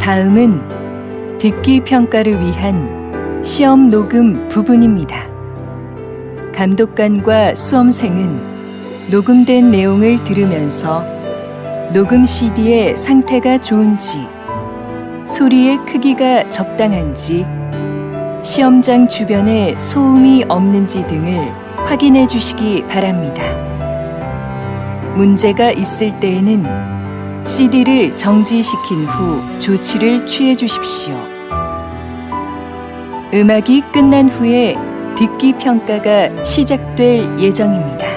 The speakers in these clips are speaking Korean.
다음은 듣기 평가를 위한 시험 녹음 부분입니다. 감독관과 수험생은 녹음된 내용을 들으면서 녹음 CD의 상태가 좋은지, 소리의 크기가 적당한지, 시험장 주변에 소음이 없는지 등을 확인해 주시기 바랍니다. 문제가 있을 때에는 CD를 정지시킨 후 조치를 취해 주십시오. 음악이 끝난 후에 듣기 평가가 시작될 예정입니다.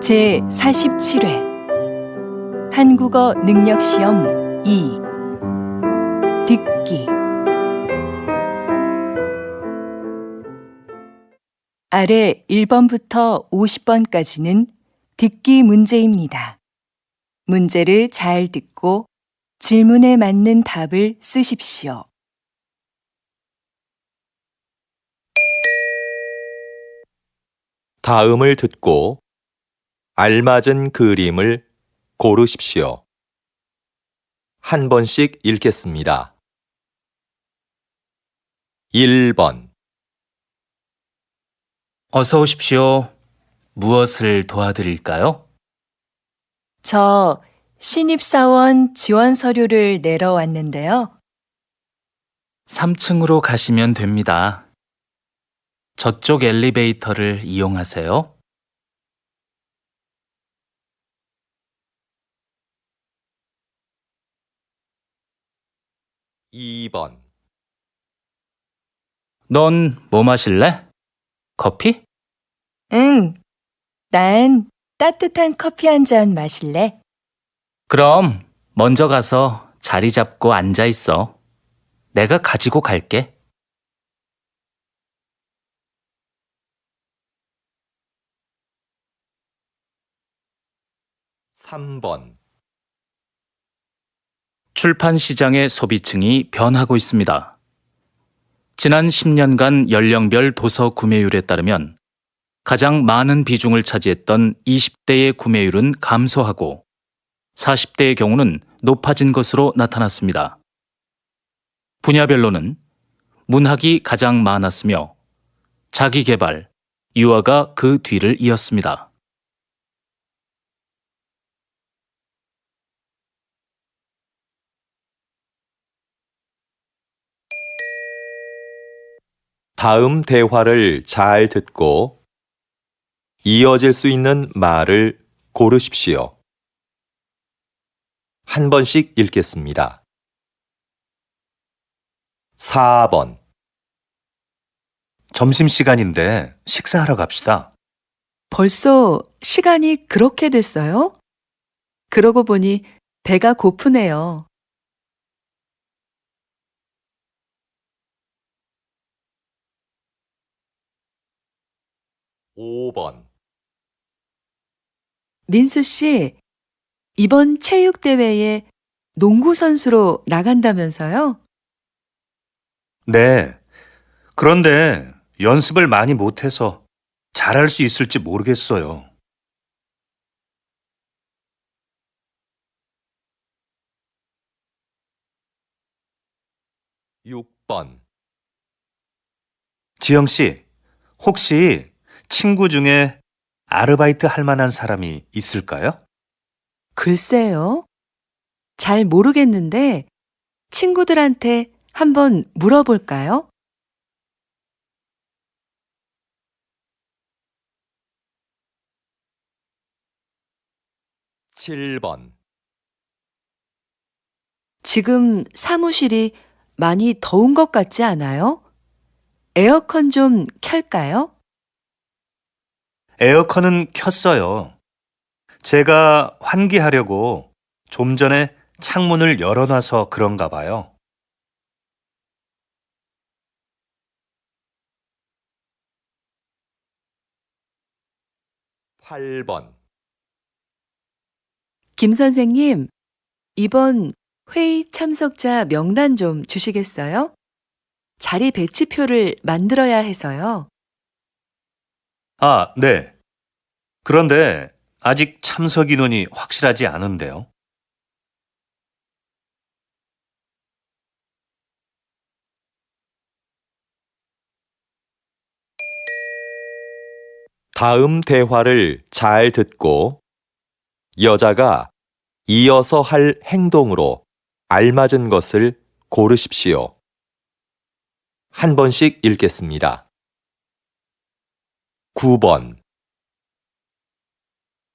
제47회 한국어 능력시험 2 듣기. 아래 1번부터 50번까지는 듣기 문제입니다. 문제를 잘 듣고 질문에 맞는 답을 쓰십시오. 다음을 듣고 알맞은 그림을 고르십시오. 한 번씩 읽겠습니다. 1번 어서 오십시오. 무엇을 도와드릴까요? 저 신입사원 지원 서류를 내러 왔는데요. 3층으로 가시면 됩니다. 저쪽 엘리베이터를 이용하세요. 2번 넌 뭐 마실래? 커피? 응, 난 따뜻한 커피 한 잔 마실래? 그럼 먼저 가서 자리 잡고 앉아 있어. 내가 가지고 갈게. 3번 출판 시장의 소비층이 변하고 있습니다. 지난 10년간 연령별 도서 구매율에 따르면 가장 많은 비중을 차지했던 20대의 구매율은 감소하고 40대의 경우는 높아진 것으로 나타났습니다. 분야별로는 문학이 가장 많았으며 자기계발, 유아가 그 뒤를 이었습니다. 다음 대화를 잘 듣고 이어질 수 있는 말을 고르십시오. 한 번씩 읽겠습니다. 4번 점심시간인데 식사하러 갑시다. 벌써 시간이 그렇게 됐어요? 그러고 보니 배가 고프네요. 5번 민수 씨, 이번 체육대회에 농구 선수로 나간다면서요? 네. 그런데 연습을 많이 못해서 잘할 수 있을지 모르겠어요. 6번 지영 씨, 혹시 친구 중에 아르바이트 할 만한 사람이 있을까요? 글쎄요. 잘 모르겠는데 친구들한테 한번 물어볼까요? 7번, 지금 사무실이 많이 더운 것 같지 않아요? 에어컨 좀 켤까요? 에어컨은 켰어요. 제가 환기하려고 좀 전에 창문을 열어놔서 그런가 봐요. 8번, 김 선생님, 이번 회의 참석자 명단 좀 주시겠어요? 자리 배치표를 만들어야 해서요. 아, 네. 그런데 아직 참석 인원이 확실하지 않은데요. 다음 대화를 잘 듣고 여자가 이어서 할 행동으로 알맞은 것을 고르십시오. 한 번씩 읽겠습니다. 9번,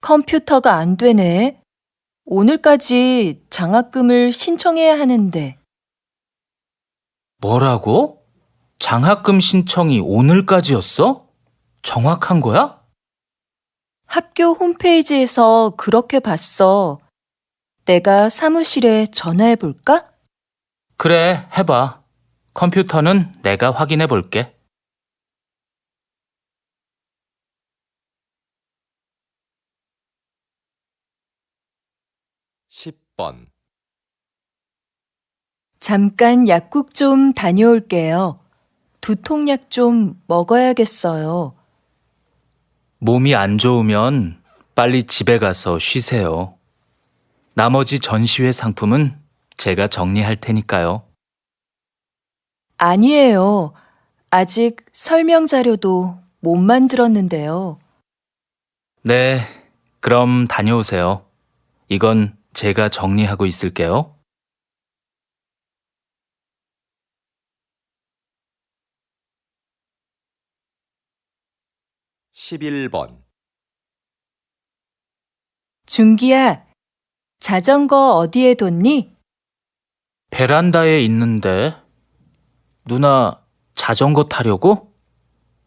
컴퓨터가 안 되네. 오늘까지 장학금을 신청해야 하는데. 뭐라고? 장학금 신청이 오늘까지였어? 정확한 거야? 학교 홈페이지에서 그렇게 봤어. 내가 사무실에 전화해 볼까? 그래, 해봐. 컴퓨터는 내가 확인해 볼게. 10번, 잠깐 약국 좀 다녀올게요. 두통약 좀 먹어야겠어요. 몸이 안 좋으면 빨리 집에 가서 쉬세요. 나머지 전시회 상품은 제가 정리할 테니까요. 아니에요. 아직 설명 자료도 못 만들었는데요. 네, 그럼 다녀오세요. 이건 제가 정리하고 있을게요. 11번, 준기야, 자전거 어디에 뒀니? 베란다에 있는데 누나 자전거 타려고?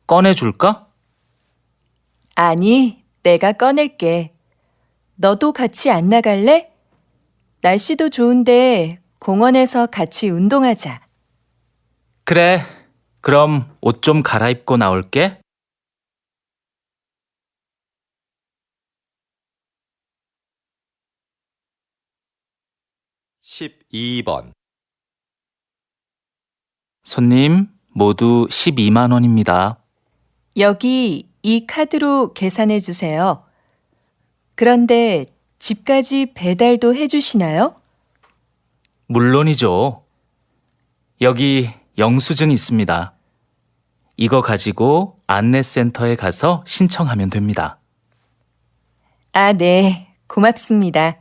꺼내줄까? 아니, 내가 꺼낼게. 너도 같이 안 나갈래? 날씨도 좋은데 공원에서 같이 운동하자. 그래, 그럼 옷 좀 갈아입고 나올게. 12번, 손님, 모두 12만 원입니다. 여기 이 카드로 계산해 주세요. 그런데 집까지 배달도 해주시나요? 물론이죠. 여기 영수증 있습니다. 이거 가지고 안내센터에 가서 신청하면 됩니다. 아, 네. 고맙습니다.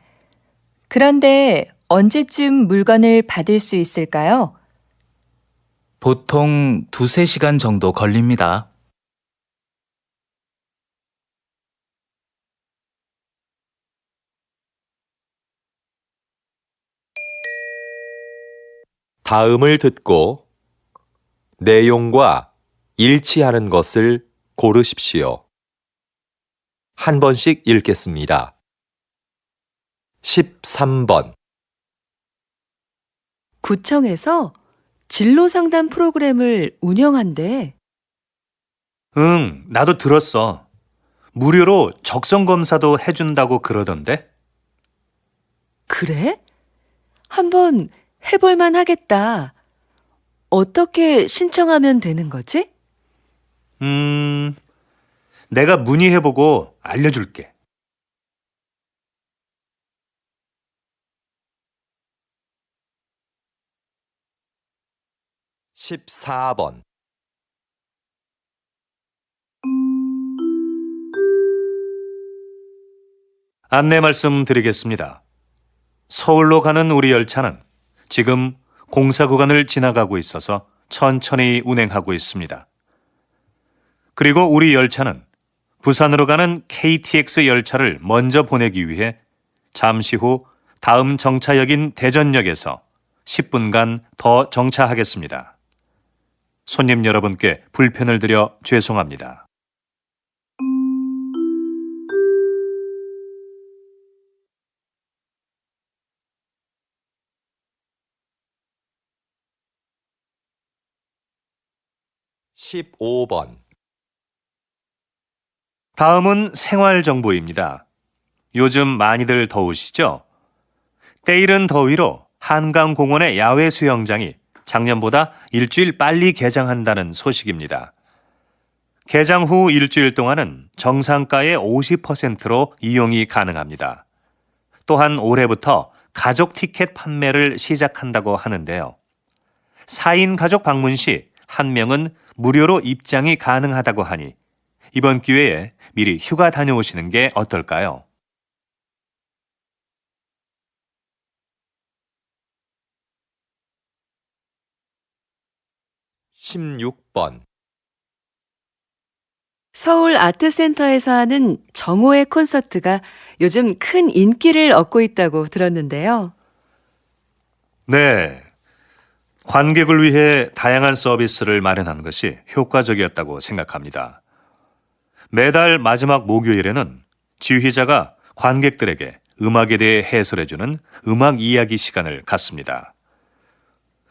그런데 언제쯤 물건을 받을 수 있을까요? 보통 2~3시간 정도 걸립니다. '다음을 듣고 내용과 일치하는 것을 고르십시오. 한 번씩 읽겠습니다. 13번, 구청에서 진로 상담 프로그램을 운영한대. 응, 나도 들었어. 무료로 적성 검사도 해준다고 그러던데? 그래? 한번 해볼만 하겠다. 어떻게 신청하면 되는 거지? 내가 문의해보고 알려줄게. 14번, 안내 말씀드리겠습니다. 서울로 가는 우리 열차는 지금 공사 구간을 지나가고 있어서 천천히 운행하고 있습니다. 그리고 우리 열차는 부산으로 가는 KTX 열차를 먼저 보내기 위해 잠시 후 다음 정차역인 대전역에서 10분간 더 정차하겠습니다. 손님 여러분께 불편을 드려 죄송합니다. 십오 번 다음은 생활정보입니다. 요즘 많이들 더우시죠? 때이른 더위로 한강공원의 야외 수영장이 작년보다 일주일 빨리 개장한다는 소식입니다. 개장 후 일주일 동안은 정상가의 50%로 이용이 가능합니다. 또한 올해부터 가족 티켓 판매를 시작한다고 하는데요. 4인 가족 방문 시 1명은 무료로 입장이 가능하다고 하니 이번 기회에 미리 휴가 다녀오시는 게 어떨까요? 십육 번 서울 아트센터에서 하는 정오의 콘서트가 요즘 큰 인기를 얻고 있다고 들었는데요. 네. 관객을 위해 다양한 서비스를 마련한 것이 효과적이었다고 생각합니다. 매달 마지막 목요일에는 지휘자가 관객들에게 음악에 대해 해설해주는 음악 이야기 시간을 갖습니다.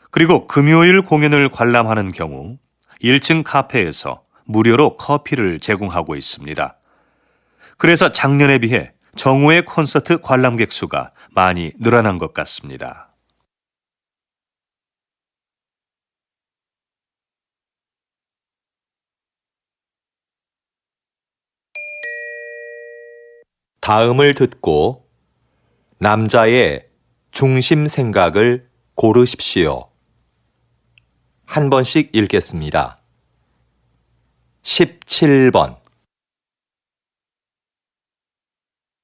그리고 금요일 공연을 관람하는 경우 1층 카페에서 무료로 커피를 제공하고 있습니다. 그래서 작년에 비해 정오의 콘서트 관람객 수가 많이 늘어난 것 같습니다. 다음을 듣고 남자의 중심 생각을 고르십시오. 한 번씩 읽겠습니다. 17번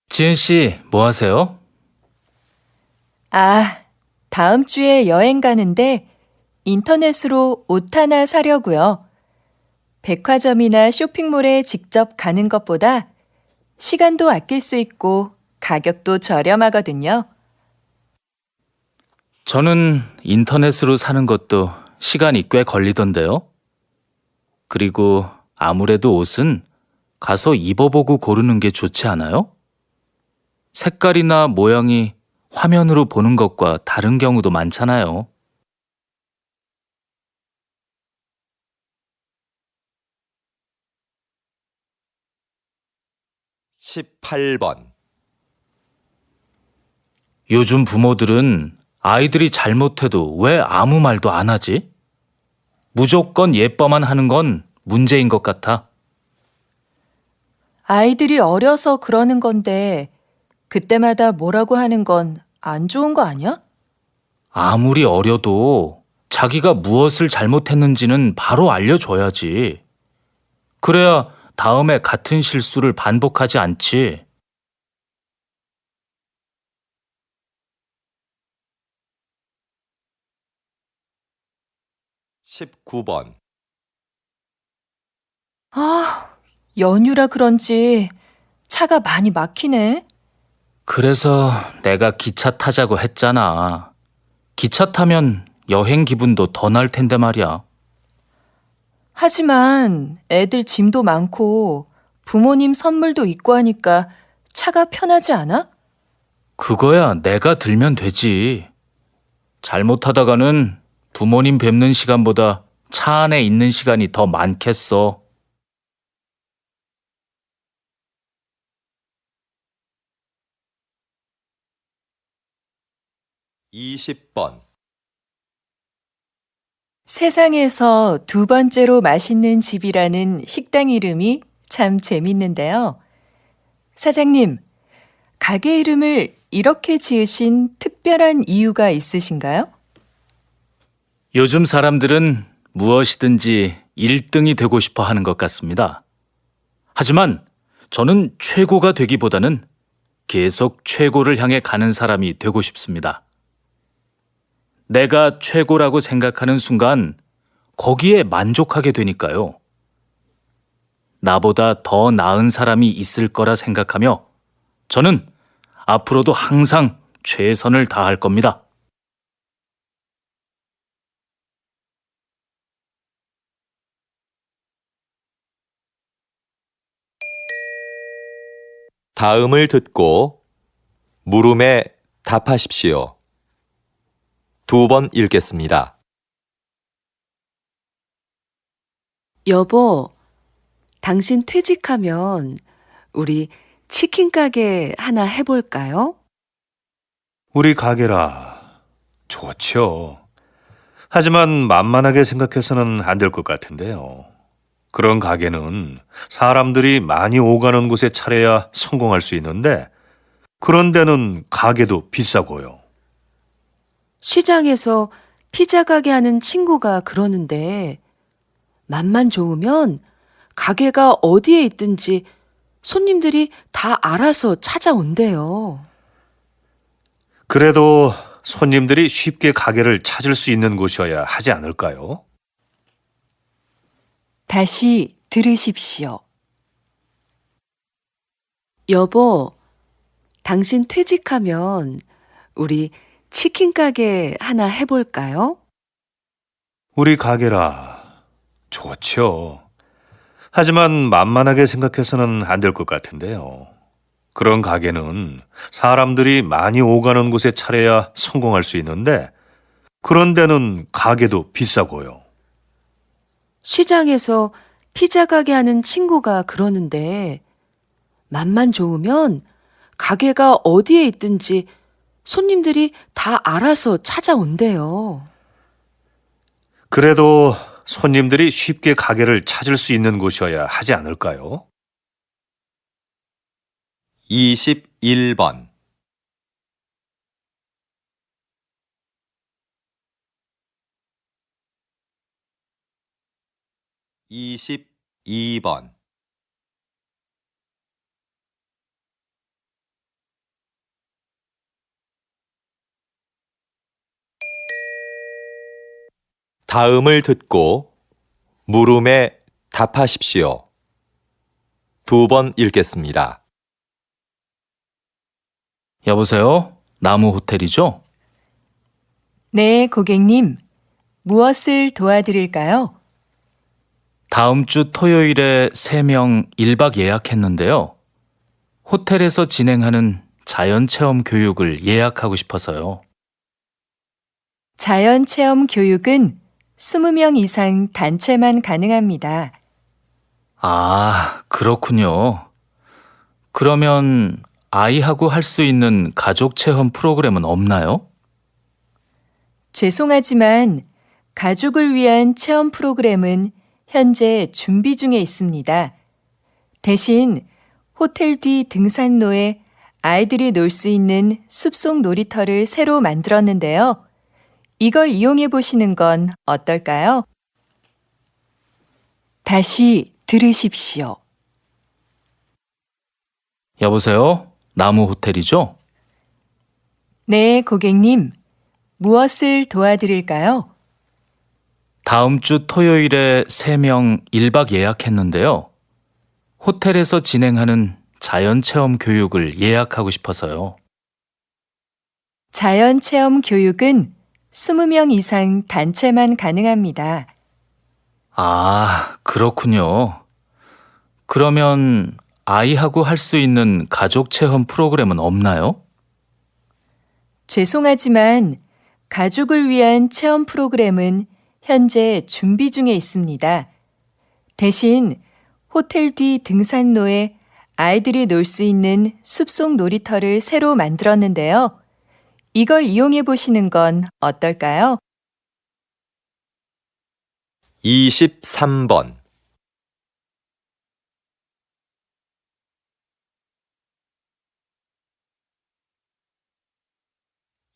지은 씨, 뭐 하세요? 아, 다음 주에 여행 가는데 인터넷으로 옷 하나 사려고요. 백화점이나 쇼핑몰에 직접 가는 것보다 시간도 아낄 수 있고 가격도 저렴하거든요. 저는 인터넷으로 사는 것도 시간이 꽤 걸리던데요. 그리고 아무래도 옷은 가서 입어보고 고르는 게 좋지 않아요? 색깔이나 모양이 화면으로 보는 것과 다른 경우도 많잖아요. 십팔 번 요즘 부모들은 아이들이 잘못해도 왜 아무 말도 안 하지? 무조건 예뻐만 하는 건 문제인 것 같아. 아이들이 어려서 그러는 건데 그때마다 뭐라고 하는 건 안 좋은 거 아니야? 아무리 어려도 자기가 무엇을 잘못했는지는 바로 알려줘야지. 그래야 다음에 같은 실수를 반복하지 않지. 십구 번 아, 연휴라 그런지 차가 많이 막히네. 그래서 내가 기차 타자고 했잖아. 기차 타면 여행 기분도 더 날 텐데 말이야. 하지만 애들 짐도 많고 부모님 선물도 있고 하니까 차가 편하지 않아? 그거야 내가 들면 되지. 잘못하다가는 부모님 뵙는 시간보다 차 안에 있는 시간이 더 많겠어. 이십 번 세상에서 두 번째로 맛있는 집이라는 식당 이름이 참 재밌는데요. 사장님, 가게 이름을 이렇게 지으신 특별한 이유가 있으신가요? 요즘 사람들은 무엇이든지 1등이 되고 싶어 하는 것 같습니다. 하지만 저는 최고가 되기보다는 계속 최고를 향해 가는 사람이 되고 싶습니다. 내가 최고라고 생각하는 순간 거기에 만족하게 되니까요. 나보다 더 나은 사람이 있을 거라 생각하며 저는 앞으로도 항상 최선을 다할 겁니다. 다음을 듣고 물음에 답하십시오. 2번 읽겠습니다. 여보, 당신 퇴직하면 우리 치킨 가게 하나 해볼까요? 우리 가게라. 좋죠. 하지만 만만하게 생각해서는 안 될 것 같은데요. 그런 가게는 사람들이 많이 오가는 곳에 차려야 성공할 수 있는데, 그런 데는 가게도 비싸고요. 시장에서 피자 가게 하는 친구가 그러는데, 맛만 좋으면 가게가 어디에 있든지 손님들이 다 알아서 찾아온대요. 그래도 손님들이 쉽게 가게를 찾을 수 있는 곳이어야 하지 않을까요? 다시 들으십시오. 여보, 당신 퇴직하면 우리 치킨 가게 하나 해볼까요? 우리 가게라. 좋죠. 하지만 만만하게 생각해서는 안 될 것 같은데요. 그런 가게는 사람들이 많이 오가는 곳에 차려야 성공할 수 있는데, 그런 데는 가게도 비싸고요. 시장에서 피자 가게 하는 친구가 그러는데, 맛만 좋으면 가게가 어디에 있든지 손님들이 다 알아서 찾아온대요. 그래도 손님들이 쉽게 가게를 찾을 수 있는 곳이어야 하지 않을까요? 21번 22번 다음을 듣고 물음에 답하십시오. 2번 읽겠습니다. 여보세요? 나무 호텔이죠? 네, 고객님. 무엇을 도와드릴까요? 다음 주 토요일에 3명 1박 예약했는데요. 호텔에서 진행하는 자연체험 교육을 예약하고 싶어서요. 자연체험 교육은 20명 이상 단체만 가능합니다. 아, 그렇군요. 그러면 아이하고 할 수 있는 가족 체험 프로그램은 없나요? 죄송하지만 가족을 위한 체험 프로그램은 현재 준비 중에 있습니다. 대신 호텔 뒤 등산로에 아이들이 놀 수 있는 숲속 놀이터를 새로 만들었는데요. 이걸 이용해 보시는 건 어떨까요? 다시 들으십시오. 여보세요? 나무 호텔이죠? 네, 고객님. 무엇을 도와드릴까요? 다음 주 토요일에 3명 1박 예약했는데요. 호텔에서 진행하는 자연체험 교육을 예약하고 싶어서요. 자연체험 교육은 20명 이상 단체만 가능합니다. 아, 그렇군요. 그러면 아이하고 할 수 있는 가족 체험 프로그램은 없나요? 죄송하지만 가족을 위한 체험 프로그램은 현재 준비 중에 있습니다. 대신 호텔 뒤 등산로에 아이들이 놀 수 있는 숲속 놀이터를 새로 만들었는데요. 이걸 이용해 보시는 건 어떨까요? 23번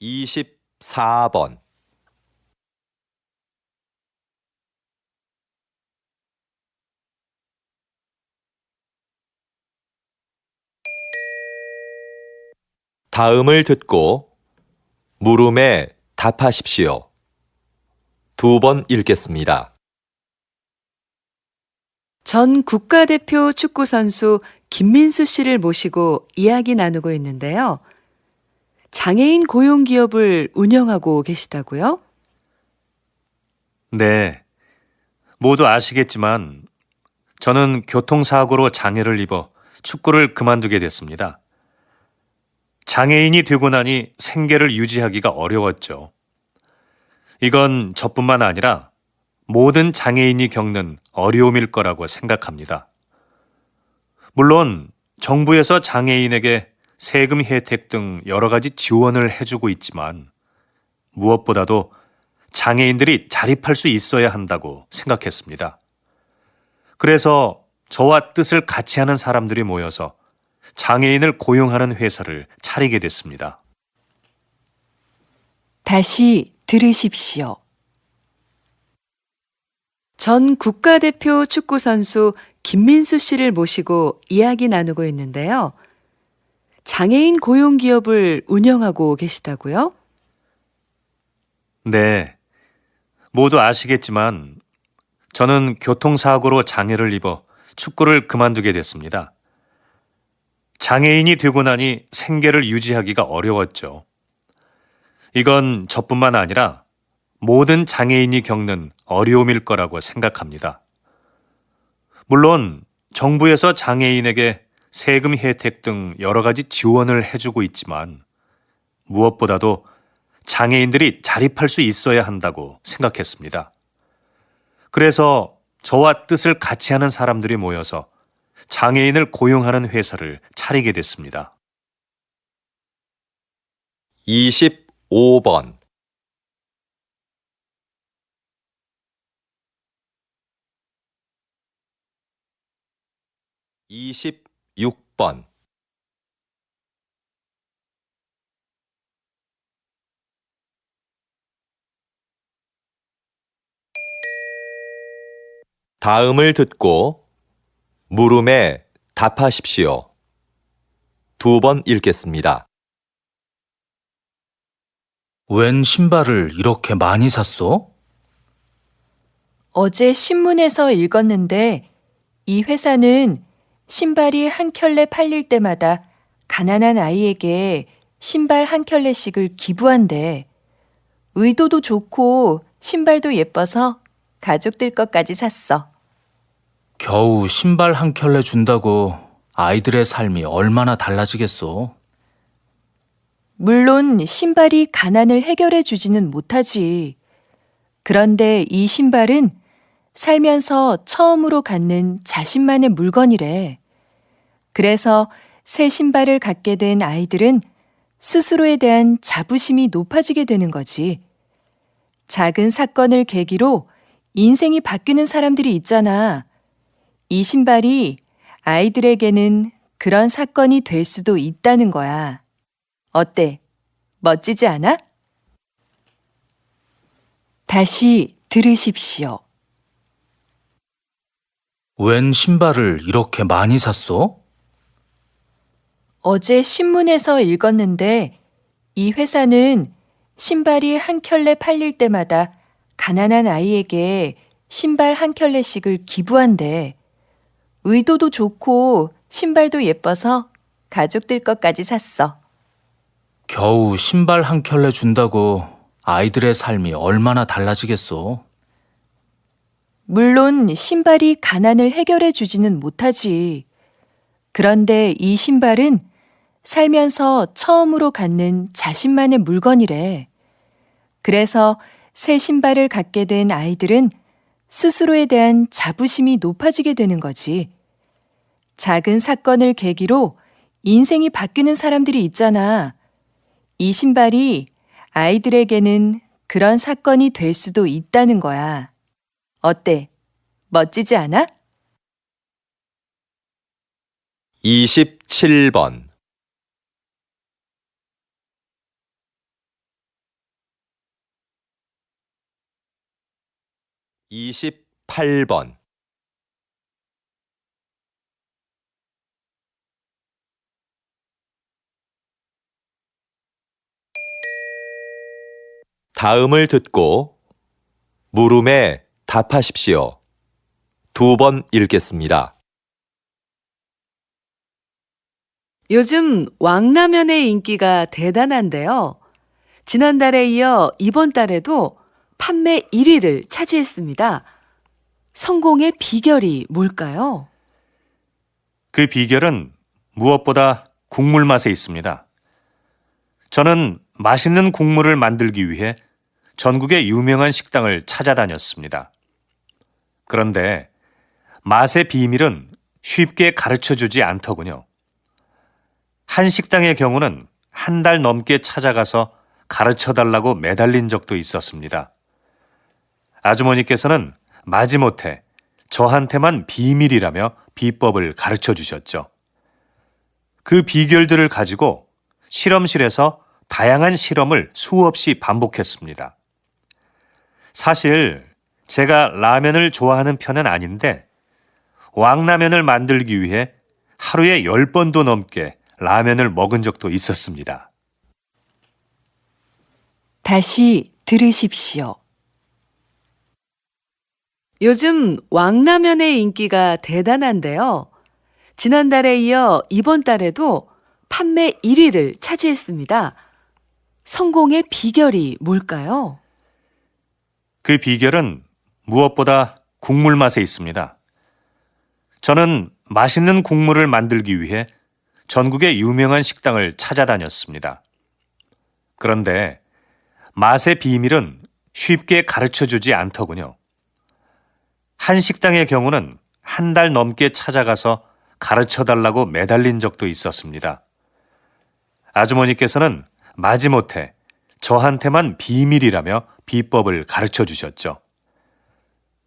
24번 다음을 듣고 물음에 답하십시오. 2번 읽겠습니다. 전 국가대표 축구선수 김민수 씨를 모시고 이야기 나누고 있는데요. 장애인 고용 기업을 운영하고 계시다고요? 네. 모두 아시겠지만 저는 교통사고로 장애를 입어 축구를 그만두게 됐습니다. 장애인이 되고 나니 생계를 유지하기가 어려웠죠. 이건 저뿐만 아니라 모든 장애인이 겪는 어려움일 거라고 생각합니다. 물론 정부에서 장애인에게 세금 혜택 등 여러 가지 지원을 해주고 있지만 무엇보다도 장애인들이 자립할 수 있어야 한다고 생각했습니다. 그래서 저와 뜻을 같이 하는 사람들이 모여서 장애인을 고용하는 회사를 차리게 됐습니다. 다시 들으십시오. 전 국가대표 축구선수 김민수 씨를 모시고 이야기 나누고 있는데요. 장애인 고용 기업을 운영하고 계시다고요? 네. 모두 아시겠지만 저는 교통사고로 장애를 입어 축구를 그만두게 됐습니다. 장애인이 되고 나니 생계를 유지하기가 어려웠죠. 이건 저뿐만 아니라 모든 장애인이 겪는 어려움일 거라고 생각합니다. 물론 정부에서 장애인에게 세금 혜택 등 여러 가지 지원을 해주고 있지만 무엇보다도 장애인들이 자립할 수 있어야 한다고 생각했습니다. 그래서 저와 뜻을 같이 하는 사람들이 모여서 장애인을 고용하는 회사를 차리게 됐습니다. 25번 26번 다음을 듣고 물음에 답하십시오. 2번 읽겠습니다. 웬 신발을 이렇게 많이 샀어? 어제 신문에서 읽었는데 이 회사는 신발이 한 켤레 팔릴 때마다 가난한 아이에게 신발 한 켤레씩을 기부한대. 의도도 좋고 신발도 예뻐서 가족들 것까지 샀어. 겨우 신발 한 켤레 준다고 아이들의 삶이 얼마나 달라지겠어. 물론 신발이 가난을 해결해 주지는 못하지. 그런데 이 신발은 살면서 처음으로 갖는 자신만의 물건이래. 그래서 새 신발을 갖게 된 아이들은 스스로에 대한 자부심이 높아지게 되는 거지. 작은 사건을 계기로 인생이 바뀌는 사람들이 있잖아. 이 신발이 아이들에게는 그런 사건이 될 수도 있다는 거야. 어때? 멋지지 않아? 다시 들으십시오. 웬 신발을 이렇게 많이 샀어? 어제 신문에서 읽었는데 이 회사는 신발이 한 켤레 팔릴 때마다 가난한 아이에게 신발 한 켤레씩을 기부한대. 의도도 좋고 신발도 예뻐서 가족들 것까지 샀어. 겨우 신발 한 켤레 준다고 아이들의 삶이 얼마나 달라지겠어. 물론 신발이 가난을 해결해 주지는 못하지. 그런데 이 신발은 살면서 처음으로 갖는 자신만의 물건이래. 그래서 새 신발을 갖게 된 아이들은 스스로에 대한 자부심이 높아지게 되는 거지. 작은 사건을 계기로 인생이 바뀌는 사람들이 있잖아. 이 신발이 아이들에게는 그런 사건이 될 수도 있다는 거야. 어때? 멋지지 않아? 27번 28번 다음을 듣고 물음에 답하십시오. 2번 읽겠습니다. 요즘 왕라면의 인기가 대단한데요. 지난달에 이어 이번 달에도 판매 1위를 차지했습니다. 성공의 비결이 뭘까요? 그 비결은 무엇보다 국물 맛에 있습니다. 저는 맛있는 국물을 만들기 위해 전국의 유명한 식당을 찾아다녔습니다. 그런데 맛의 비밀은 쉽게 가르쳐 주지 않더군요. 한 식당의 경우는 한 달 넘게 찾아가서 가르쳐 달라고 매달린 적도 있었습니다. 아주머니께서는 마지못해 저한테만 비밀이라며 비법을 가르쳐 주셨죠. 그 비결들을 가지고 실험실에서 다양한 실험을 수없이 반복했습니다. 사실 제가 라면을 좋아하는 편은 아닌데 왕라면을 만들기 위해 하루에 10번도 넘게 라면을 먹은 적도 있었습니다. 다시 들으십시오. 요즘 왕라면의 인기가 대단한데요. 지난달에 이어 이번 달에도 판매 1위를 차지했습니다. 성공의 비결이 뭘까요? 그 비결은 무엇보다 국물 맛에 있습니다. 저는 맛있는 국물을 만들기 위해 전국의 유명한 식당을 찾아다녔습니다. 그런데 맛의 비밀은 쉽게 가르쳐 주지 않더군요. 한 식당의 경우는 한 달 넘게 찾아가서 가르쳐 달라고 매달린 적도 있었습니다. 아주머니께서는 마지못해 저한테만 비밀이라며 비법을 가르쳐 주셨죠.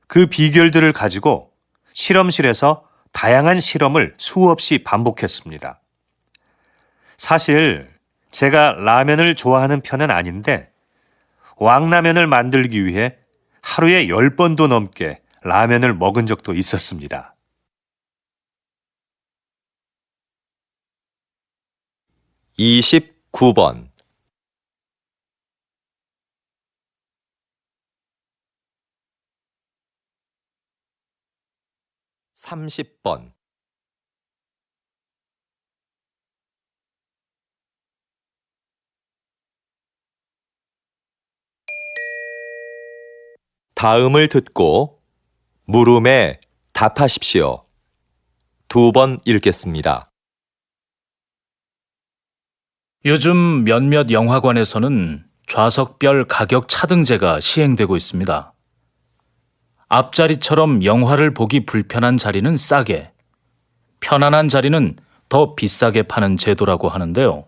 그 비결들을 가지고 실험실에서 다양한 실험을 수없이 반복했습니다. 사실 제가 라면을 좋아하는 편은 아닌데 왕라면을 만들기 위해 하루에 10번도 넘게 라면을 먹은 적도 있었습니다. 이십구 번 30번 다음을 듣고 물음에 답하십시오. 2번 읽겠습니다. 요즘 몇몇 영화관에서는 좌석별 가격 차등제가 시행되고 있습니다. 앞자리처럼 영화를 보기 불편한 자리는 싸게, 편안한 자리는 더 비싸게 파는 제도라고 하는데요.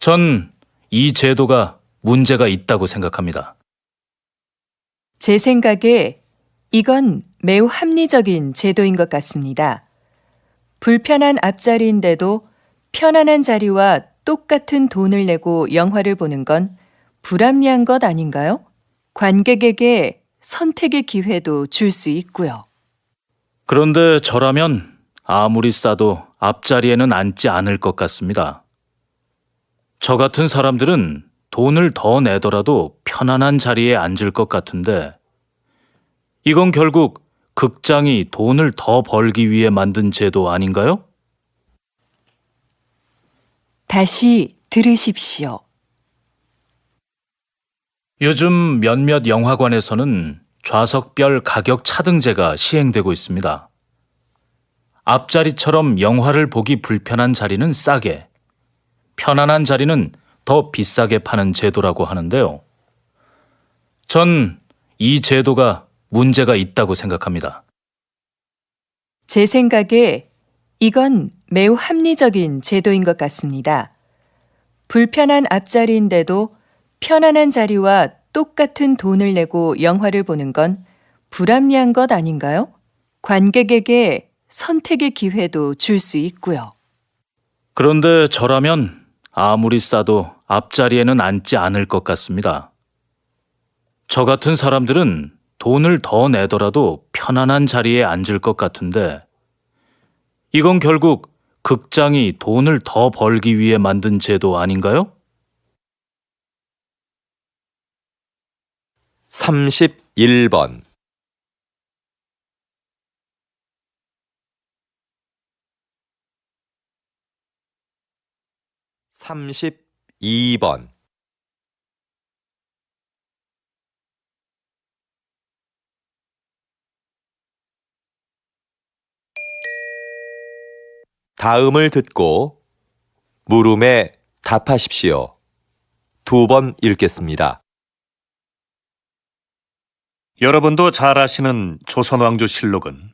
전 이 제도가 문제가 있다고 생각합니다. 제 생각에 이건 매우 합리적인 제도인 것 같습니다. 불편한 앞자리인데도 편안한 자리와 똑같은 돈을 내고 영화를 보는 건 불합리한 것 아닌가요? 관객에게 선택의 기회도 줄 수 있고요. 그런데 저라면 아무리 싸도 앞자리에는 앉지 않을 것 같습니다. 저 같은 사람들은 돈을 더 내더라도 편안한 자리에 앉을 것 같은데 이건 결국 극장이 돈을 더 벌기 위해 만든 제도 아닌가요? 다시 들으십시오. 요즘 몇몇 영화관에서는 좌석별 가격 차등제가 시행되고 있습니다. 앞자리처럼 영화를 보기 불편한 자리는 싸게, 편안한 자리는 더 비싸게 파는 제도라고 하는데요. 전 이 제도가 문제가 있다고 생각합니다. 제 생각에 이건 매우 합리적인 제도인 것 같습니다. 불편한 앞자리인데도 편안한 자리와 똑같은 돈을 내고 영화를 보는 건 불합리한 것 아닌가요? 관객에게 선택의 기회도 줄 수 있고요. 그런데 저라면 아무리 싸도 앞자리에는 앉지 않을 것 같습니다. 저 같은 사람들은 돈을 더 내더라도 편안한 자리에 앉을 것 같은데 이건 결국 극장이 돈을 더 벌기 위해 만든 제도 아닌가요? 31번 32번. 다음을 듣고 물음에 답하십시오. 2번 읽겠습니다. 여러분도 잘 아시는 조선왕조실록은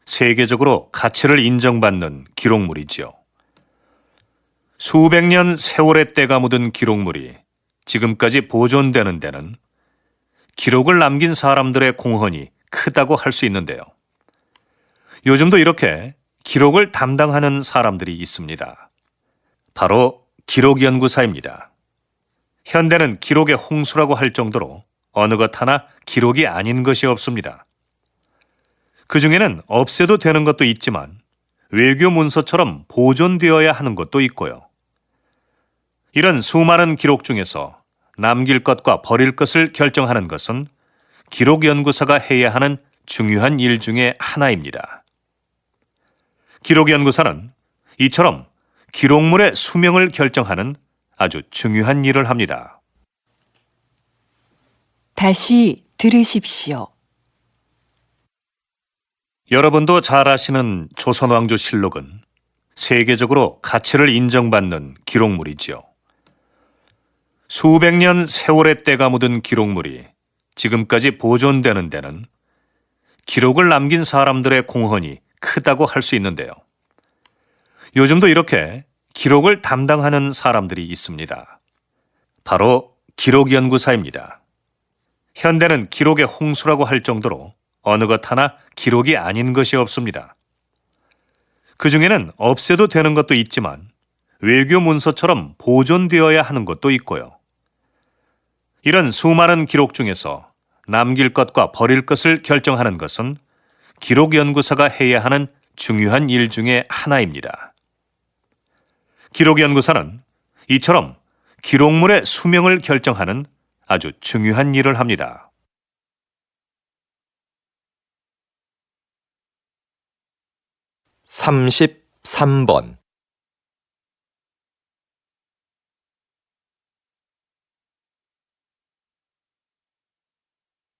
세계적으로 가치를 인정받는 기록물이지요. 수백 년 세월의 때가 묻은 기록물이 지금까지 보존되는 데는 기록을 남긴 사람들의 공헌이 크다고 할 수 있는데요. 요즘도 이렇게 기록을 담당하는 사람들이 있습니다. 바로 기록연구사입니다. 현대는 기록의 홍수라고 할 정도로 어느 것 하나 기록이 아닌 것이 없습니다. 그 중에는 없애도 되는 것도 있지만 외교 문서처럼 보존되어야 하는 것도 있고요. 이런 수많은 기록 중에서 남길 것과 버릴 것을 결정하는 것은 기록연구사가 해야 하는 중요한 일 중에 하나입니다. 기록연구사는 이처럼 기록물의 수명을 결정하는 아주 중요한 일을 합니다. 다시 들으십시오. 여러분도 잘 아시는 조선왕조실록은 세계적으로 가치를 인정받는 기록물이지요. 수백 년 세월의 때가 묻은 기록물이 지금까지 보존되는 데는 기록을 남긴 사람들의 공헌이 크다고 할 수 있는데요. 요즘도 이렇게 기록을 담당하는 사람들이 있습니다. 바로 기록연구사입니다. 현대는 기록의 홍수라고 할 정도로 어느 것 하나 기록이 아닌 것이 없습니다. 그 중에는 없애도 되는 것도 있지만 외교 문서처럼 보존되어야 하는 것도 있고요. 이런 수많은 기록 중에서 남길 것과 버릴 것을 결정하는 것은 기록연구사가 해야 하는 중요한 일 중에 하나입니다. 기록연구사는 이처럼 기록물의 수명을 결정하는 아주 중요한 일을 합니다. (33번)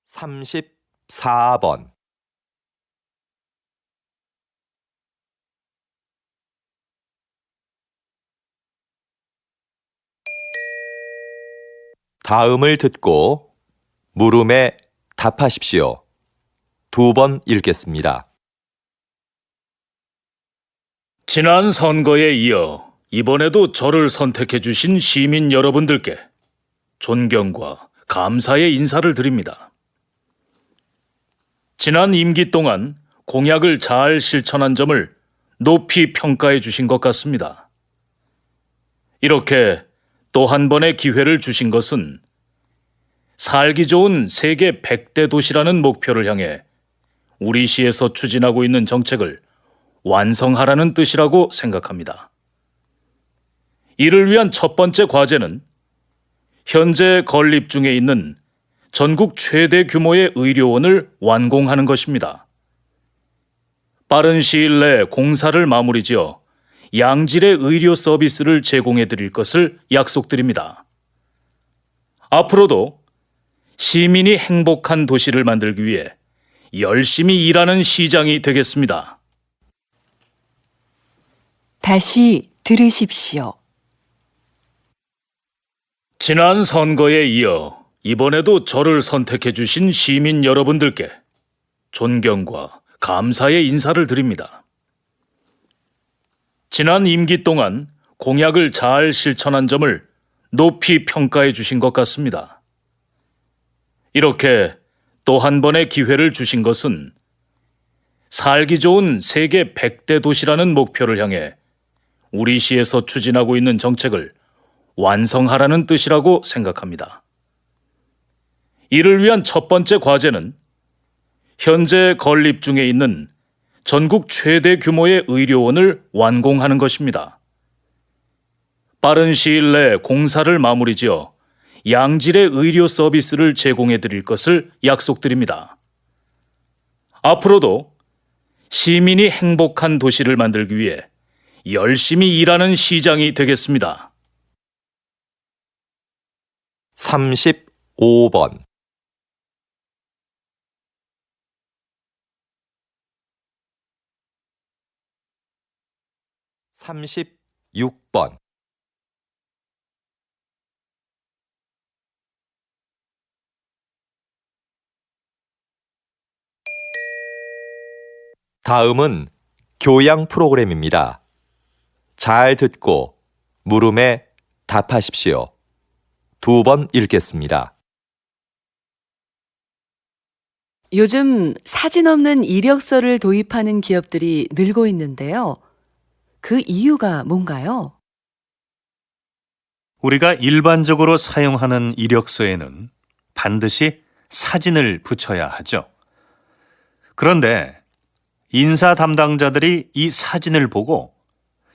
34번. 다음을 듣고 물음에 답하십시오. 2번 읽겠습니다. 지난 선거에 이어 이번에도 저를 선택해 주신 시민 여러분들께 존경과 감사의 인사를 드립니다. 지난 임기 동안 공약을 잘 실천한 점을 높이 평가해 주신 것 같습니다. 이렇게 또 한 번의 기회를 주신 것은 살기 좋은 세계 100대 도시라는 목표를 향해 우리 시에서 추진하고 있는 정책을 완성하라는 뜻이라고 생각합니다. 이를 위한 첫 번째 과제는 현재 건립 중에 있는 전국 최대 규모의 의료원을 완공하는 것입니다. 빠른 시일 내 공사를 마무리지어 양질의 의료 서비스를 제공해 드릴 것을 약속드립니다. 앞으로도 시민이 행복한 도시를 만들기 위해 열심히 일하는 시장이 되겠습니다. 다시 들으십시오. 지난 선거에 이어 이번에도 저를 선택해 주신 시민 여러분들께 존경과 감사의 인사를 드립니다. 지난 임기 동안 공약을 잘 실천한 점을 높이 평가해 주신 것 같습니다. 이렇게 또 한 번의 기회를 주신 것은 살기 좋은 세계 100대 도시라는 목표를 향해 우리 시에서 추진하고 있는 정책을 완성하라는 뜻이라고 생각합니다. 이를 위한 첫 번째 과제는 현재 건립 중에 있는 전국 최대 규모의 의료원을 완공하는 것입니다. 빠른 시일 내 공사를 마무리지어 양질의 의료 서비스를 제공해 드릴 것을 약속드립니다. 앞으로도 시민이 행복한 도시를 만들기 위해 열심히 일하는 시장이 되겠습니다. 35번, 36번, 다음은 교양 프로그램입니다. 잘 듣고 물음에 답하십시오. 2번 읽겠습니다. 요즘 사진 없는 이력서를 도입하는 기업들이 늘고 있는데요. 그 이유가 뭔가요? 우리가 일반적으로 사용하는 이력서에는 반드시 사진을 붙여야 하죠. 그런데 인사 담당자들이 이 사진을 보고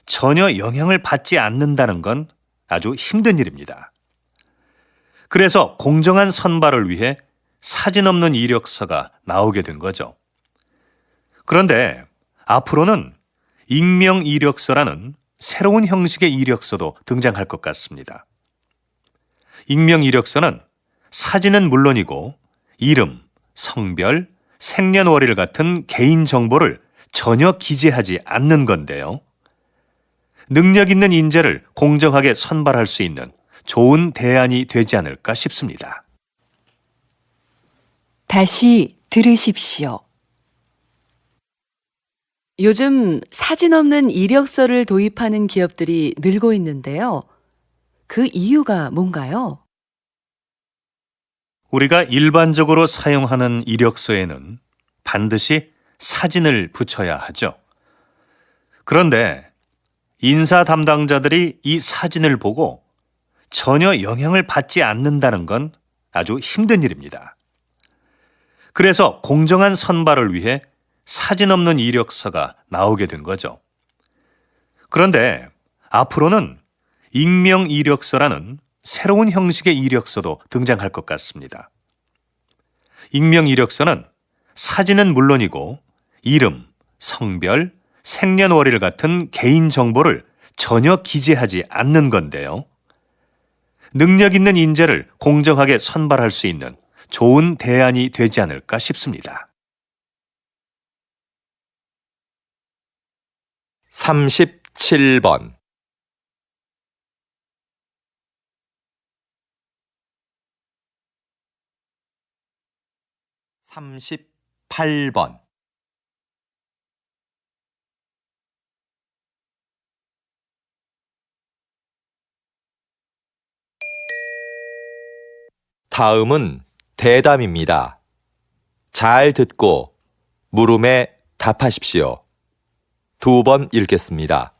전혀 영향을 받지 않는다는 건 아주 힘든 일입니다. 그래서 공정한 선발을 위해 사진 없는 이력서가 나오게 된 거죠. 그런데 앞으로는 익명 이력서라는 새로운 형식의 이력서도 등장할 것 같습니다. 익명 이력서는 사진은 물론이고 이름, 성별, 생년월일 같은 개인 정보를 전혀 기재하지 않는 건데요. 능력 있는 인재를 공정하게 선발할 수 있는 좋은 대안이 되지 않을까 싶습니다. 다시 들으십시오. 요즘 사진 없는 이력서를 도입하는 기업들이 늘고 있는데요. 그 이유가 뭔가요? 우리가 일반적으로 사용하는 이력서에는 반드시 사진을 붙여야 하죠. 그런데 인사 담당자들이 이 사진을 보고 전혀 영향을 받지 않는다는 건 아주 힘든 일입니다. 그래서 공정한 선발을 위해 사진 없는 이력서가 나오게 된 거죠. 그런데 앞으로는 익명 이력서라는 새로운 형식의 이력서도 등장할 것 같습니다. 익명 이력서는 사진은 물론이고 이름, 성별, 생년월일 같은 개인 정보를 전혀 기재하지 않는 건데요. 능력 있는 인재를 공정하게 선발할 수 있는 좋은 대안이 되지 않을까 싶습니다. 37번, 38번, 다음은 대담입니다. 잘 듣고 물음에 답하십시오. 2번 읽겠습니다.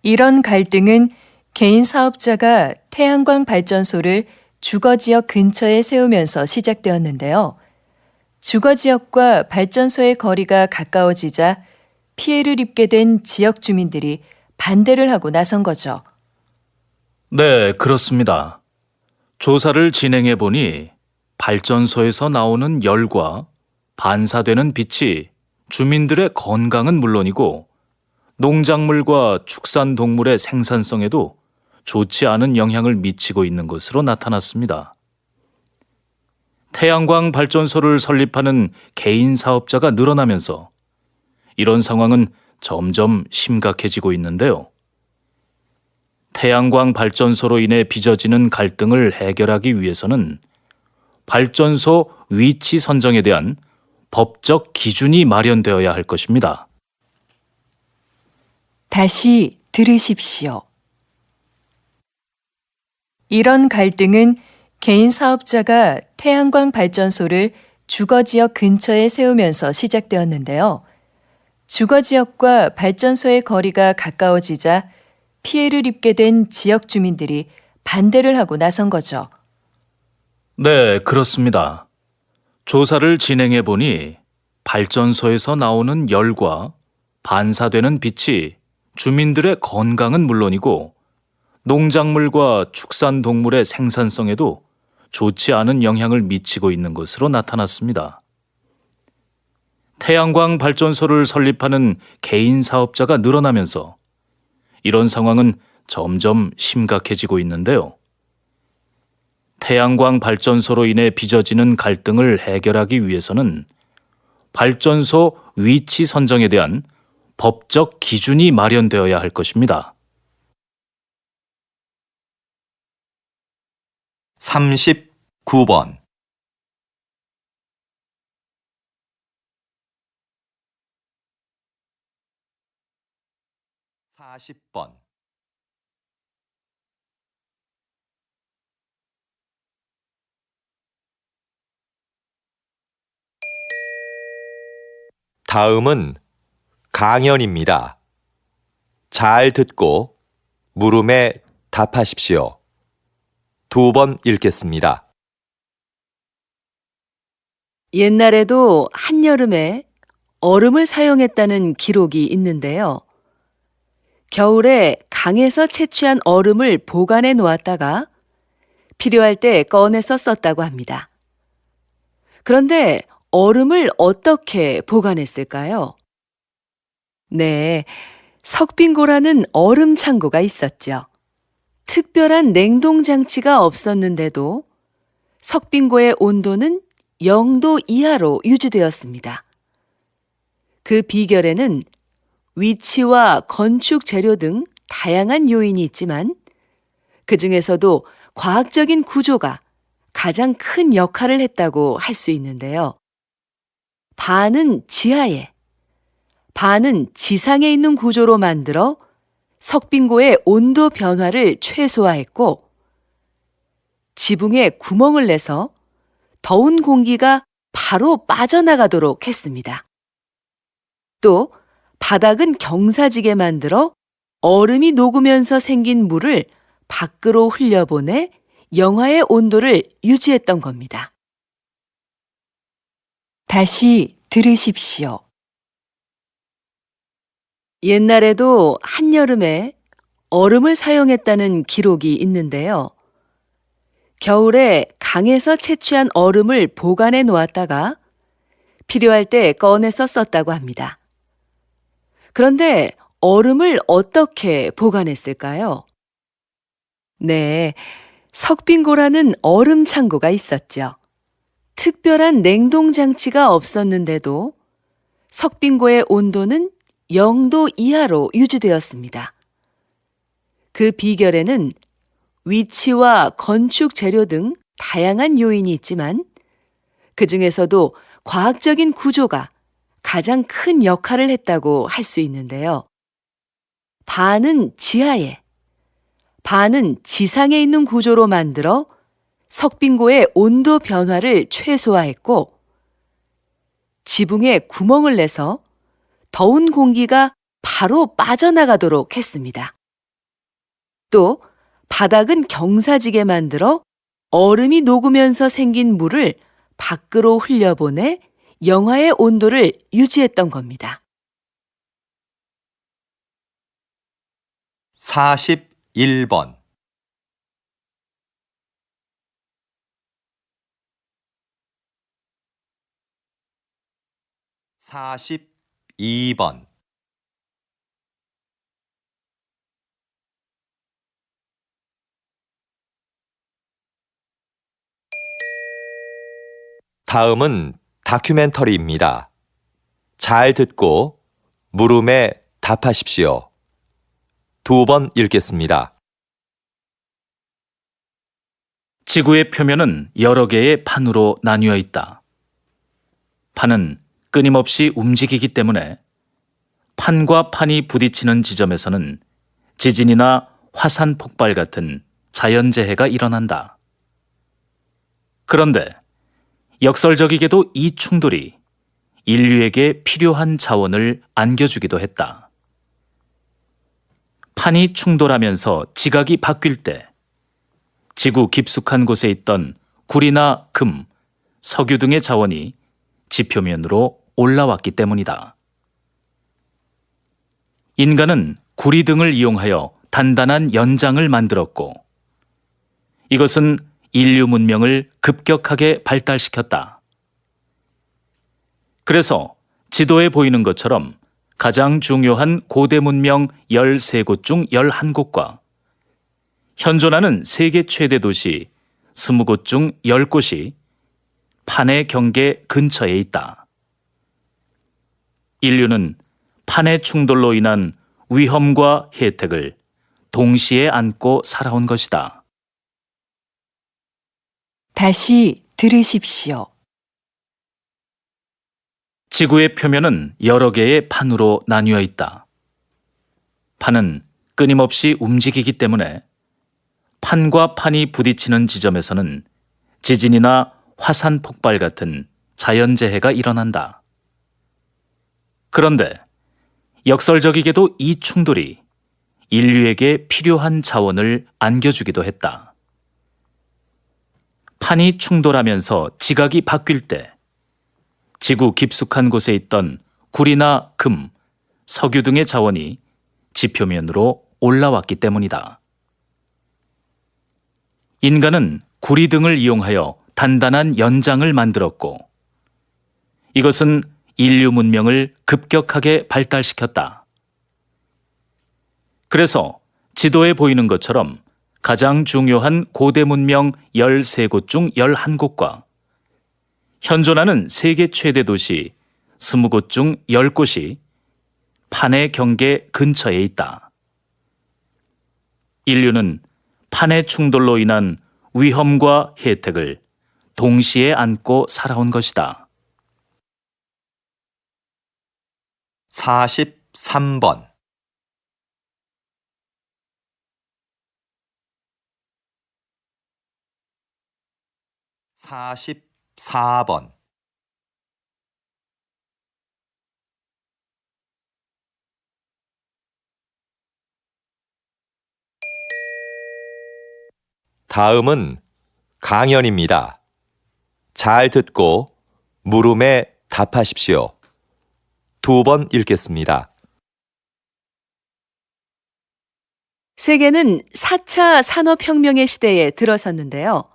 이런 갈등은 개인 사업자가 태양광 발전소를 주거지역 근처에 세우면서 시작되었는데요. 주거지역과 발전소의 거리가 가까워지자 피해를 입게 된 지역 주민들이 반대를 하고 나선 거죠. 네, 그렇습니다. 조사를 진행해 보니 발전소에서 나오는 열과 반사되는 빛이 주민들의 건강은 물론이고 농작물과 축산동물의 생산성에도 좋지 않은 영향을 미치고 있는 것으로 나타났습니다. 태양광 발전소를 설립하는 개인 사업자가 늘어나면서 이런 상황은 점점 심각해지고 있는데요. 태양광 발전소로 인해 빚어지는 갈등을 해결하기 위해서는 발전소 위치 선정에 대한 법적 기준이 마련되어야 할 것입니다. 다시 들으십시오. 이런 갈등은 개인 사업자가 태양광 발전소를 주거지역 근처에 세우면서 시작되었는데요. 주거지역과 발전소의 거리가 가까워지자 피해를 입게 된 지역 주민들이 반대를 하고 나선 거죠. 네, 그렇습니다. 조사를 진행해 보니 발전소에서 나오는 열과 반사되는 빛이 주민들의 건강은 물론이고 농작물과 축산동물의 생산성에도 좋지 않은 영향을 미치고 있는 것으로 나타났습니다. 태양광 발전소를 설립하는 개인 사업자가 늘어나면서 이런 상황은 점점 심각해지고 있는데요. 태양광 발전소로 인해 빚어지는 갈등을 해결하기 위해서는 발전소 위치 선정에 대한 법적 기준이 마련되어야 할 것입니다. 39번 40번 다음은 강연입니다. 잘 듣고 물음에 답하십시오. 2번 읽겠습니다. 옛날에도 한여름에 얼음을 사용했다는 기록이 있는데요. 겨울에 강에서 채취한 얼음을 보관해 놓았다가 필요할 때 꺼내서 썼다고 합니다. 그런데 얼음을 어떻게 보관했을까요? 네, 석빙고라는 얼음 창고가 있었죠. 특별한 냉동 장치가 없었는데도 석빙고의 온도는 0도 이하로 유지되었습니다. 그 비결에는 위치와 건축 재료 등 다양한 요인이 있지만 그 중에서도 과학적인 구조가 가장 큰 역할을 했다고 할 수 있는데요. 반은 지하에, 반은 지상에 있는 구조로 만들어 석빙고의 온도 변화를 최소화했고 지붕에 구멍을 내서 더운 공기가 바로 빠져나가도록 했습니다. 또 바닥은 경사지게 만들어 얼음이 녹으면서 생긴 물을 밖으로 흘려보내 영하의 온도를 유지했던 겁니다. 다시 들으십시오. 옛날에도 한여름에 얼음을 사용했다는 기록이 있는데요. 겨울에 강에서 채취한 얼음을 보관해 놓았다가 필요할 때 꺼내서 썼다고 합니다. 그런데 얼음을 어떻게 보관했을까요? 네, 석빙고라는 얼음 창고가 있었죠. 특별한 냉동 장치가 없었는데도 석빙고의 온도는 0도 이하로 유지되었습니다. 그 비결에는 위치와 건축 재료 등 다양한 요인이 있지만 그 중에서도 과학적인 구조가 가장 큰 역할을 했다고 할 수 있는데요. 반은 지하에, 반은 지상에 있는 구조로 만들어 석빙고의 온도 변화를 최소화했고 지붕에 구멍을 내서 더운 공기가 바로 빠져나가도록 했습니다. 또 바닥은 경사지게 만들어 얼음이 녹으면서 생긴 물을 밖으로 흘려보내 영하의 온도를 유지했던 겁니다. 41번 42번 다음은 다큐멘터리입니다. 잘 듣고 물음에 답하십시오. 2번 읽겠습니다. 지구의 표면은 여러 개의 판으로 나뉘어 있다. 판은 끊임없이 움직이기 때문에 판과 판이 부딪히는 지점에서는 지진이나 화산 폭발 같은 자연재해가 일어난다. 그런데 역설적이게도 이 충돌이 인류에게 필요한 자원을 안겨주기도 했다. 판이 충돌하면서 지각이 바뀔 때 지구 깊숙한 곳에 있던 구리나 금, 석유 등의 자원이 지표면으로 올라왔기 때문이다. 인간은 구리 등을 이용하여 단단한 연장을 만들었고 이것은 인류 문명을 급격하게 발달시켰다. 그래서 지도에 보이는 것처럼 가장 중요한 고대 문명 13곳 중 11곳과 현존하는 세계 최대 도시 20곳 중 10곳이 판의 경계 근처에 있다. 인류는 판의 충돌로 인한 위험과 혜택을 동시에 안고 살아온 것이다. 다시 들으십시오. 지구의 표면은 여러 개의 판으로 나뉘어 있다. 판은 끊임없이 움직이기 때문에 판과 판이 부딪히는 지점에서는 지진이나 화산 폭발 같은 자연재해가 일어난다. 그런데 역설적이게도 이 충돌이 인류에게 필요한 자원을 안겨주기도 했다. 판이 충돌하면서 지각이 바뀔 때 지구 깊숙한 곳에 있던 구리나 금, 석유 등의 자원이 지표면으로 올라왔기 때문이다. 인간은 구리 등을 이용하여 단단한 연장을 만들었고 이것은 인류 문명을 급격하게 발달시켰다. 그래서 지도에 보이는 것처럼 가장 중요한 고대 문명 13곳 중 11곳과 현존하는 세계 최대 도시 20곳 중 10곳이 판의 경계 근처에 있다. 인류는 판의 충돌로 인한 위험과 혜택을 동시에 안고 살아온 것이다. 43번 44번 다음은 강연입니다. 잘 듣고 물음에 답하십시오. 2번 읽겠습니다. 세계는 4차 산업혁명의 시대에 들어섰는데요.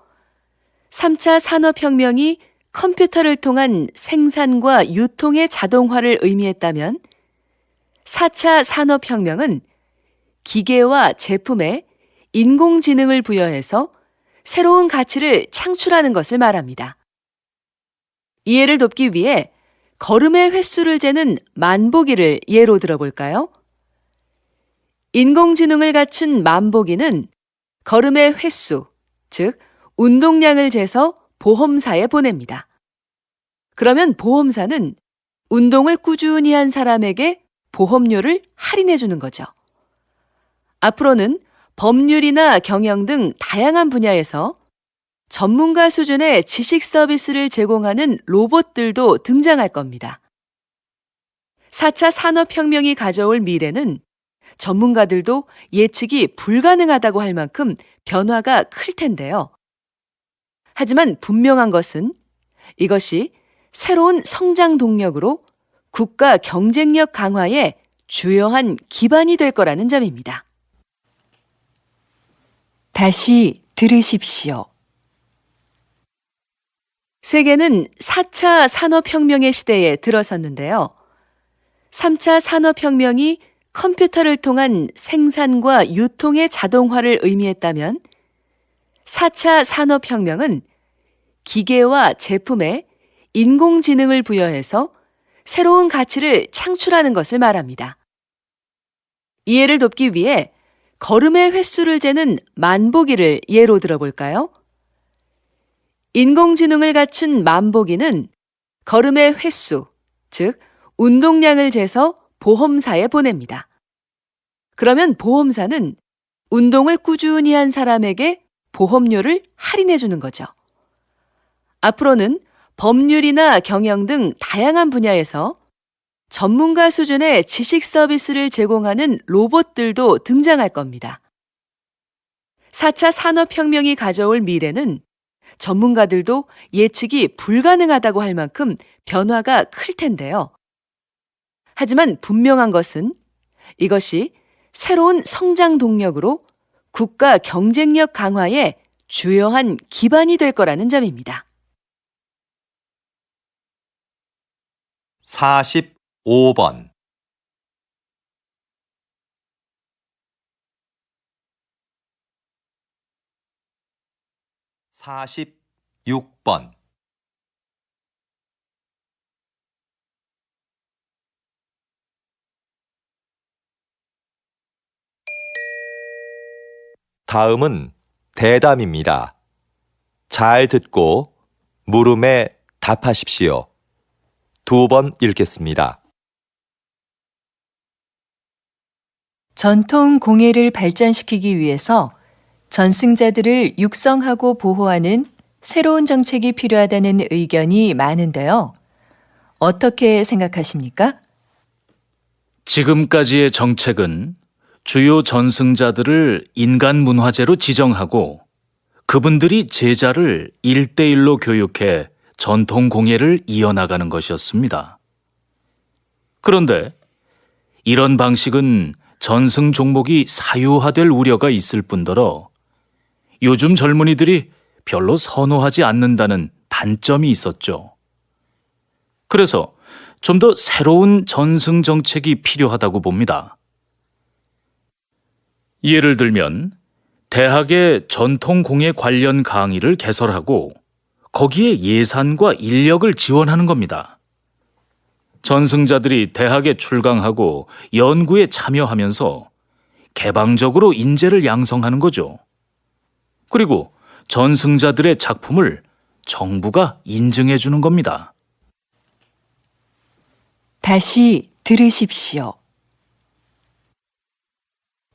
3차 산업혁명이 컴퓨터를 통한 생산과 유통의 자동화를 의미했다면 4차 산업혁명은 기계와 제품에 인공지능을 부여해서 새로운 가치를 창출하는 것을 말합니다. 이해를 돕기 위해 걸음의 횟수를 재는 만보기를 예로 들어볼까요? 인공지능을 갖춘 만보기는 걸음의 횟수, 즉 운동량을 재서 보험사에 보냅니다. 그러면 보험사는 운동을 꾸준히 한 사람에게 보험료를 할인해 주는 거죠. 앞으로는 법률이나 경영 등 다양한 분야에서 전문가 수준의 지식 서비스를 제공하는 로봇들도 등장할 겁니다. 4차 산업혁명이 가져올 미래는 전문가들도 예측이 불가능하다고 할 만큼 변화가 클 텐데요. 하지만 분명한 것은 이것이 새로운 성장 동력으로 국가 경쟁력 강화에 주요한 기반이 될 거라는 점입니다. 다시 들으십시오. 세계는 4차 산업혁명의 시대에 들어섰는데요. 3차 산업혁명이 컴퓨터를 통한 생산과 유통의 자동화를 의미했다면 4차 산업혁명은 기계와 제품에 인공지능을 부여해서 새로운 가치를 창출하는 것을 말합니다. 이해를 돕기 위해 걸음의 횟수를 재는 만보기를 예로 들어볼까요? 인공지능을 갖춘 만보기는 걸음의 횟수, 즉 운동량을 재서 보험사에 보냅니다. 그러면 보험사는 운동을 꾸준히 한 사람에게 보험료를 할인해 주는 거죠. 앞으로는 법률이나 경영 등 다양한 분야에서 전문가 수준의 지식 서비스를 제공하는 로봇들도 등장할 겁니다. 4차 산업혁명이 가져올 미래는 전문가들도 예측이 불가능하다고 할 만큼 변화가 클 텐데요. 하지만 분명한 것은 이것이 새로운 성장 동력으로 국가 경쟁력 강화에 주요한 기반이 될 거라는 점입니다. 45번 46번. 다음은 대담입니다. 잘 듣고 물음에 답하십시오. 2번 읽겠습니다. 전통 공예를 발전시키기 위해서 전승자들을 육성하고 보호하는 새로운 정책이 필요하다는 의견이 많은데요. 어떻게 생각하십니까? 지금까지의 정책은 주요 전승자들을 인간 문화재로 지정하고 그분들이 제자를 1대1로 교육해 전통 공예를 이어나가는 것이었습니다. 그런데 이런 방식은 전승 종목이 사유화될 우려가 있을 뿐더러 요즘 젊은이들이 별로 선호하지 않는다는 단점이 있었죠. 그래서 좀 더 새로운 전승 정책이 필요하다고 봅니다. 예를 들면 대학의 전통 공예 관련 강의를 개설하고 거기에 예산과 인력을 지원하는 겁니다. 전승자들이 대학에 출강하고 연구에 참여하면서 개방적으로 인재를 양성하는 거죠. 그리고 전승자들의 작품을 정부가 인증해 주는 겁니다. 다시 들으십시오.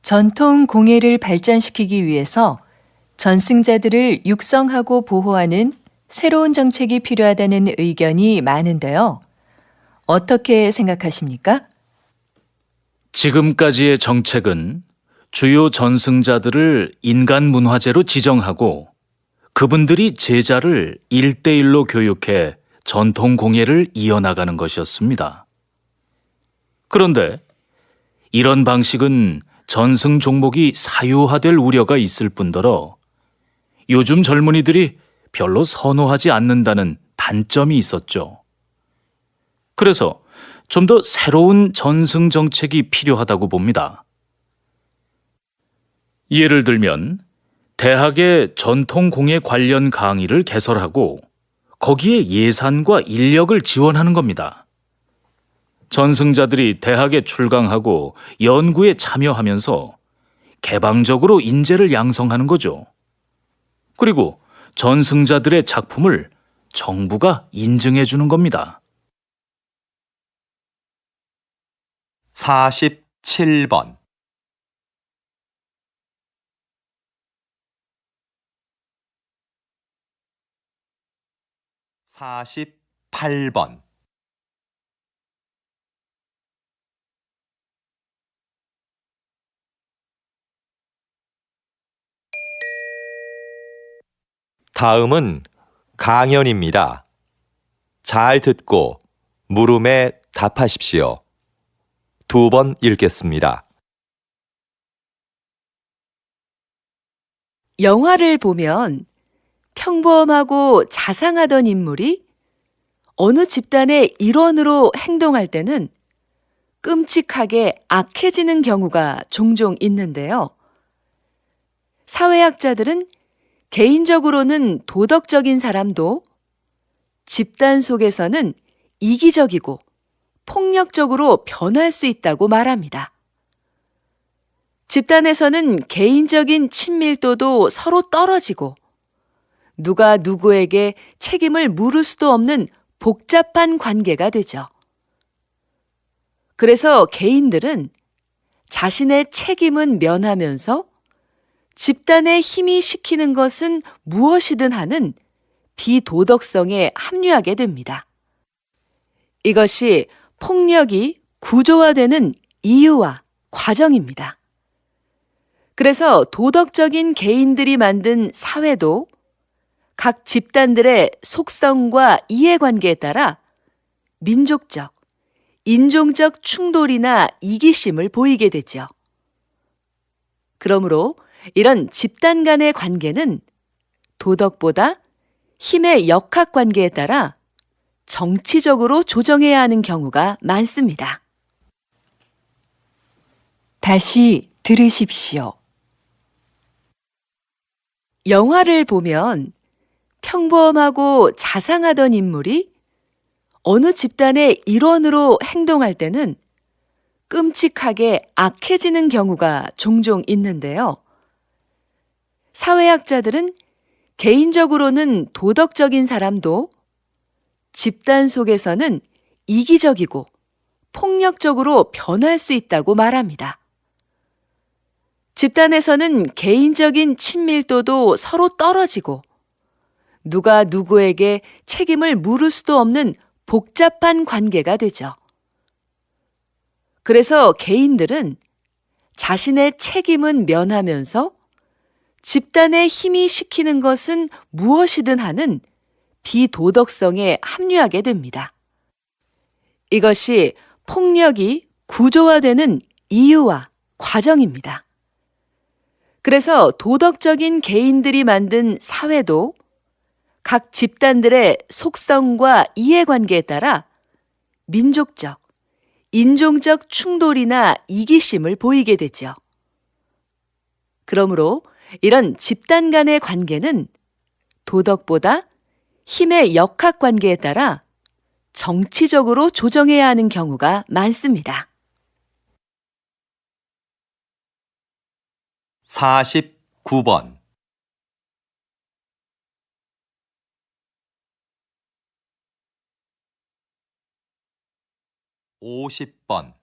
전통 공예를 발전시키기 위해서 전승자들을 육성하고 보호하는 새로운 정책이 필요하다는 의견이 많은데요. 어떻게 생각하십니까? 지금까지의 정책은 주요 전승자들을 인간 문화재로 지정하고 그분들이 제자를 1대1로 교육해 전통 공예를 이어나가는 것이었습니다. 그런데 이런 방식은 전승 종목이 사유화될 우려가 있을 뿐더러 요즘 젊은이들이 별로 선호하지 않는다는 단점이 있었죠. 그래서 좀 더 새로운 전승 정책이 필요하다고 봅니다. 예를 들면 대학의 전통 공예 관련 강의를 개설하고 거기에 예산과 인력을 지원하는 겁니다. 전승자들이 대학에 출강하고 연구에 참여하면서 개방적으로 인재를 양성하는 거죠. 그리고 전승자들의 작품을 정부가 인증해 주는 겁니다. 47번. 48번. 다음은 강연입니다. 잘 듣고 물음에 답하십시오. 2번 읽겠습니다. 영화를 보면 평범하고 자상하던 인물이 어느 집단의 일원으로 행동할 때는 끔찍하게 악해지는 경우가 종종 있는데요. 사회학자들은 개인적으로는 도덕적인 사람도 집단 속에서는 이기적이고 폭력적으로 변할 수 있다고 말합니다. 집단에서는 개인적인 친밀도도 서로 떨어지고 누가 누구에게 책임을 물을 수도 없는 복잡한 관계가 되죠. 그래서 개인들은 자신의 책임은 면하면서 집단의 힘이 시키는 것은 무엇이든 하는 비도덕성에 합류하게 됩니다. 이것이 폭력이 구조화되는 이유와 과정입니다. 그래서 도덕적인 개인들이 만든 사회도 각 집단들의 속성과 이해관계에 따라 민족적, 인종적 충돌이나 이기심을 보이게 되죠. 그러므로 이런 집단 간의 관계는 도덕보다 힘의 역학관계에 따라 정치적으로 조정해야 하는 경우가 많습니다. 다시 들으십시오. 영화를 보면 평범하고 자상하던 인물이 어느 집단의 일원으로 행동할 때는 끔찍하게 악해지는 경우가 종종 있는데요. 사회학자들은 개인적으로는 도덕적인 사람도 집단 속에서는 이기적이고 폭력적으로 변할 수 있다고 말합니다. 집단에서는 개인적인 친밀도도 서로 떨어지고 누가 누구에게 책임을 물을 수도 없는 복잡한 관계가 되죠. 그래서 개인들은 자신의 책임은 면하면서 집단의 힘이 시키는 것은 무엇이든 하는 비도덕성에 합류하게 됩니다. 이것이 폭력이 구조화되는 이유와 과정입니다. 그래서 도덕적인 개인들이 만든 사회도 각 집단들의 속성과 이해관계에 따라 민족적, 인종적 충돌이나 이기심을 보이게 되죠. 그러므로 이런 집단 간의 관계는 도덕보다 힘의 역학관계에 따라 정치적으로 조정해야 하는 경우가 많습니다. 49번 50번